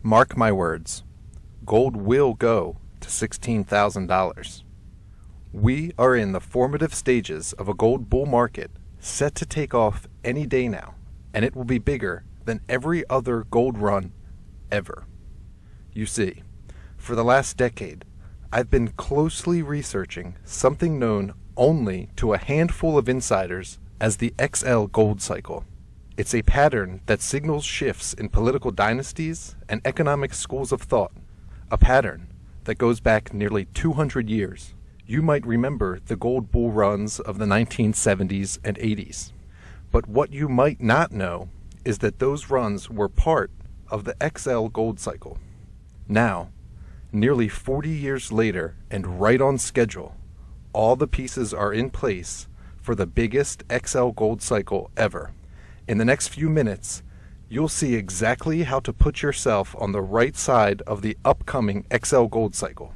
Mark my words, gold will go to $16,000. We are in the formative stages of a gold bull market set to take off any day now, and it will be bigger than every other gold run ever. You see, for the last decade, I've been closely researching something known only to a handful of insiders as the XL gold cycle. It's a pattern that signals shifts in political dynasties and economic schools of thought, a pattern that goes back nearly 200 years. You might remember the gold bull runs of the 1970s and 80s. But what you might not know is that those runs were part of the XL gold cycle. Now, nearly 40 years later and right on schedule, all the pieces are in place for the biggest XL gold cycle ever. In the next few minutes, you'll see exactly how to put yourself on the right side of the upcoming XL gold cycle.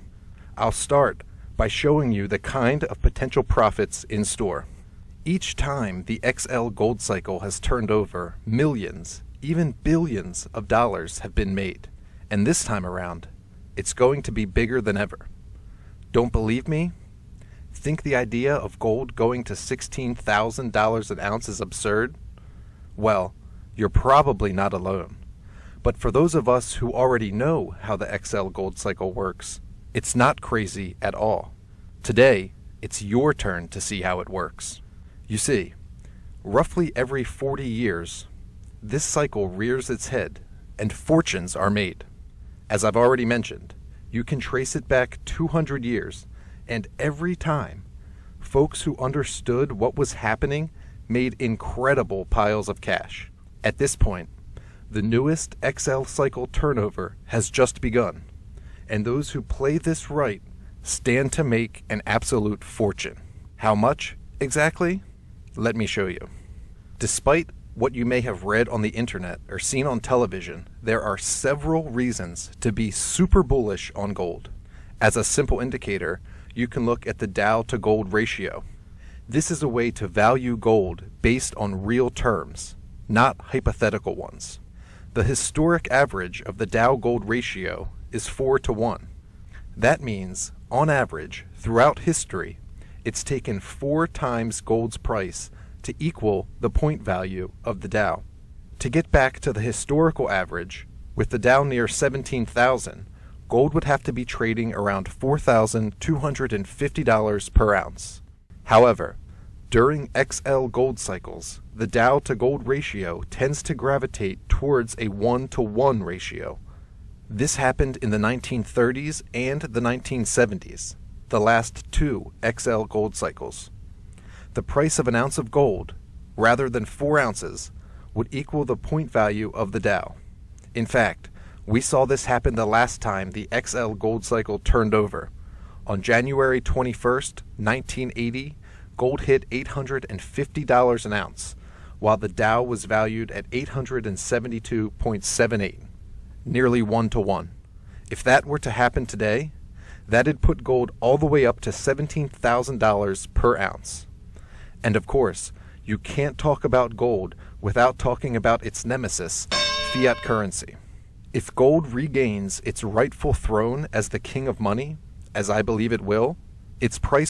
I'll start by showing you the kind of potential profits in store. Each time the XL gold cycle has turned over, millions, even billions of dollars have been made. And this time around, it's going to be bigger than ever. Don't believe me? Think the idea of gold going to $16,000 an ounce is absurd? Well, you're probably not alone. But for those of us who already know how the XL gold cycle works, it's not crazy at all. Today, it's your turn to see how it works. You see, roughly every 40 years, this cycle rears its head and fortunes are made. As I've already mentioned, you can trace it back 200 years, and every time, folks who understood what was happening made incredible piles of cash. At this point, the newest XL cycle turnover has just begun, and those who play this right stand to make an absolute fortune. How much exactly? Let me show you. Despite what you may have read on the internet or seen on television, there are several reasons to be super bullish on gold. As a simple indicator, you can look at the Dow to gold ratio. This is a way to value gold based on real terms, not hypothetical ones. The historic average of the Dow gold ratio is 4-to-1. That means, on average, throughout history, it's taken 4 times gold's price to equal the point value of the Dow. To get back to the historical average, with the Dow near 17,000, gold would have to be trading around $4,250 per ounce. However, during XL gold cycles, the Dow to gold ratio tends to gravitate towards a 1-to-1 ratio. This happened in the 1930s and the 1970s, the last 2 XL gold cycles. The price of an ounce of gold, rather than 4 ounces, would equal the point value of the Dow. In fact, we saw this happen the last time the XL gold cycle turned over. On January 21st, 1980, gold hit $850 an ounce, while the Dow was valued at 872.78, nearly 1-to-1. If that were to happen today, that'd put gold all the way up to $17,000 per ounce. And of course, you can't talk about gold without talking about its nemesis, fiat currency. If gold regains its rightful throne as the king of money, as I believe it will, its price